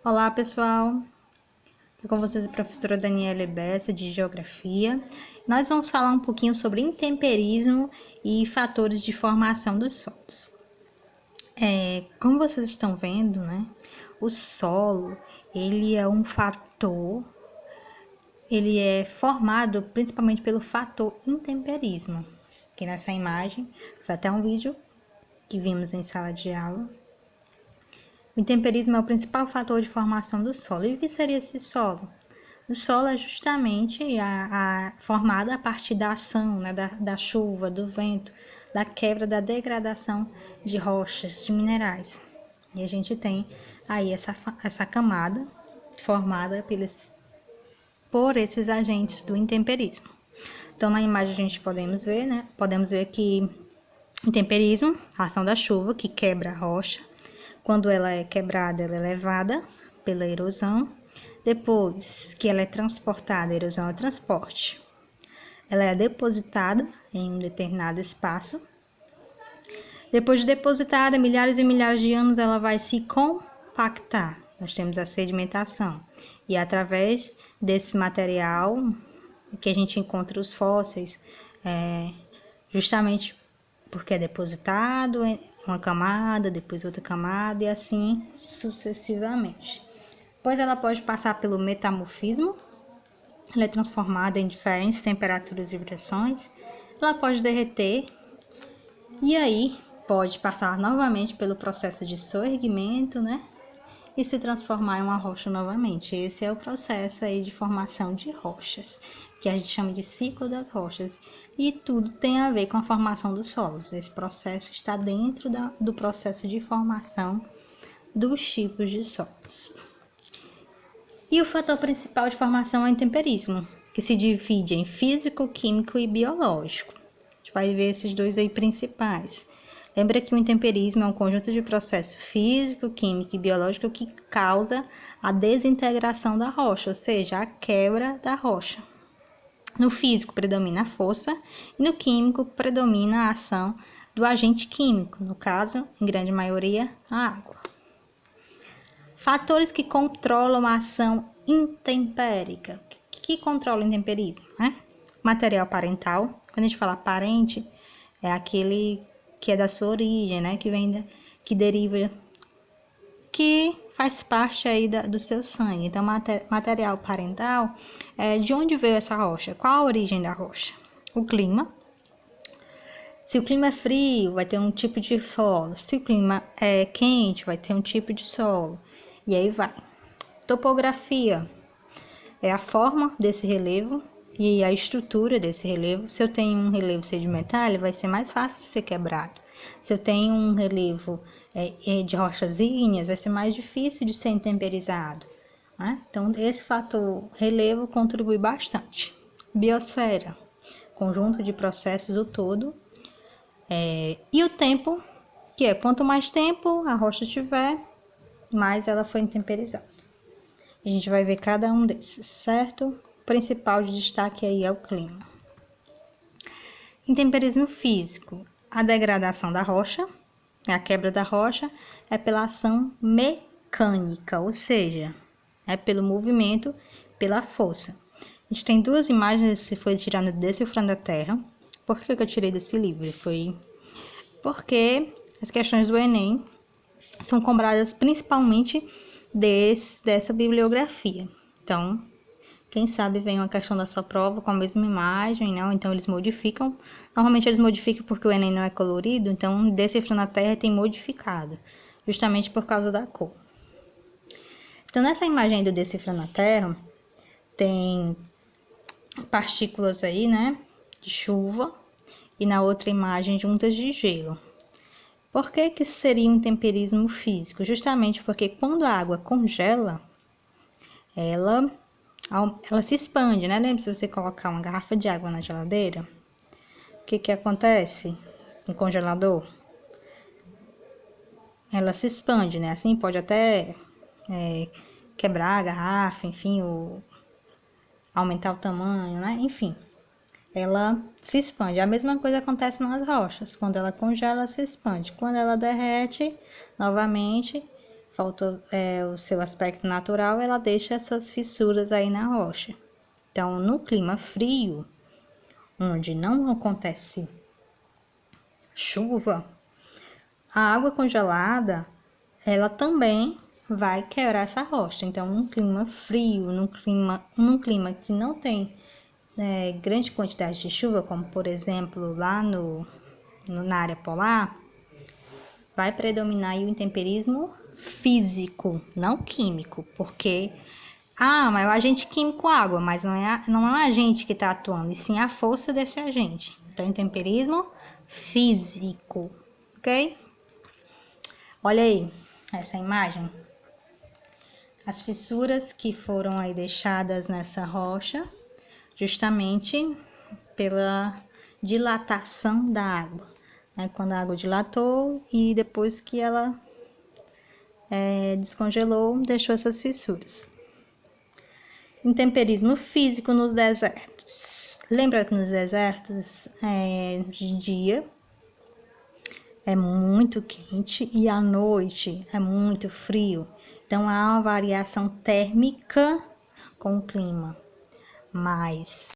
Olá, pessoal! Aqui com vocês a professora Daniela Bessa, de Geografia. Nós vamos falar um pouquinho sobre intemperismo e fatores de formação dos solos. Como vocês estão vendo, né, o solo, ele é um fator, ele é formado principalmente pelo fator intemperismo. Aqui nessa imagem, foi até um vídeo que vimos em sala de aula. O intemperismo é o principal fator de formação do solo. E o que seria esse solo? O solo é justamente formado a partir da ação, né, da chuva, do vento, da quebra, da degradação de rochas, de minerais. E a gente tem aí essa camada formada por esses agentes do intemperismo. Então, na imagem a gente podemos ver que intemperismo, a ação da chuva que quebra a rocha. Quando ela é quebrada, ela é levada pela erosão. Depois que ela é transportada, a erosão é o transporte. Ela é depositada em um determinado espaço. Depois de depositada, milhares e milhares de anos, ela vai se compactar. Nós temos a sedimentação. E através desse material que a gente encontra os fósseis, justamente porque é depositado uma camada, depois outra camada e assim sucessivamente. Depois ela pode passar pelo metamorfismo, ela é transformada em diferentes temperaturas e pressões, ela pode derreter e aí pode passar novamente pelo processo de soerguimento, né? E se transformar em uma rocha novamente. Esse é o processo aí de formação de rochas, que a gente chama de ciclo das rochas. E tudo tem a ver com a formação dos solos. Esse processo está dentro do processo de formação dos tipos de solos. E o fator principal de formação é o intemperismo, que se divide em físico, químico e biológico. A gente vai ver esses dois aí principais. Lembra que o intemperismo é um conjunto de processos físico, químico e biológico que causa a desintegração da rocha, ou seja, a quebra da rocha. No físico predomina a força e no químico predomina a ação do agente químico, no caso, em grande maioria, a água. Fatores que controlam a ação intempérica. O que controla o intemperismo? Material parental. Quando a gente fala parente, é aquele que é da sua origem, né? Que deriva, que faz parte aí do seu sangue. Então, material parental é de onde veio essa rocha? Qual a origem da rocha? O clima. Se o clima é frio, vai ter um tipo de solo. Se o clima é quente, vai ter um tipo de solo. E aí vai. Topografia é a forma desse relevo e a estrutura desse relevo. Se eu tenho um relevo sedimentar, ele vai ser mais fácil de ser quebrado. Se eu tenho um relevo de rochas ígneas, vai ser mais difícil de ser intemperizado. Né? Então, esse fator relevo contribui bastante. Biosfera, conjunto de processos o todo. E o tempo, que é quanto mais tempo a rocha tiver, mais ela foi intemperizada. A gente vai ver cada um desses, certo? O principal de destaque aí é o clima. Intemperismo físico. A degradação da rocha, a quebra da rocha, é pela ação mecânica, ou seja, é pelo movimento, pela força. A gente tem duas imagens, esse foi tirado do Decifrando a Terra. Por que eu tirei desse livro? Foi porque as questões do Enem são cobradas principalmente dessa bibliografia. Então, quem sabe vem uma questão da sua prova com a mesma imagem, né? Então eles modificam. Normalmente eles modificam porque o Enem não é colorido, então Decifrando a Terra tem modificado, justamente por causa da cor. Então nessa imagem do Decifrando a Terra, tem partículas aí, né? De chuva, e na outra imagem juntas de gelo. Por que seria um intemperismo físico? Justamente porque quando a água congela, ela se expande, né? Lembra se você colocar uma garrafa de água na geladeira? O que acontece no congelador? Ela se expande, né? Assim pode até quebrar a garrafa, enfim, ou aumentar o tamanho, né? Enfim, ela se expande. A mesma coisa acontece nas rochas. Quando ela congela, ela se expande. Quando ela derrete, novamente, faltou o seu aspecto natural, ela deixa essas fissuras aí na rocha. Então, no clima frio, onde não acontece chuva, a água congelada, ela também vai quebrar essa rocha. Então, num clima frio, num clima que não tem grande quantidade de chuva, como por exemplo lá na área polar, vai predominar aí o intemperismo físico, não químico, porque mas é o agente químico água, mas não é o agente que está atuando, e sim a força desse agente. Então, intemperismo físico, ok? Olha aí essa imagem. As fissuras que foram aí deixadas nessa rocha, justamente pela dilatação da água, né? Quando a água dilatou e depois que ela descongelou, deixou essas fissuras. Intemperismo físico nos desertos. Lembra que nos desertos, de dia é muito quente e à noite é muito frio. Então, há uma variação térmica com o clima, mas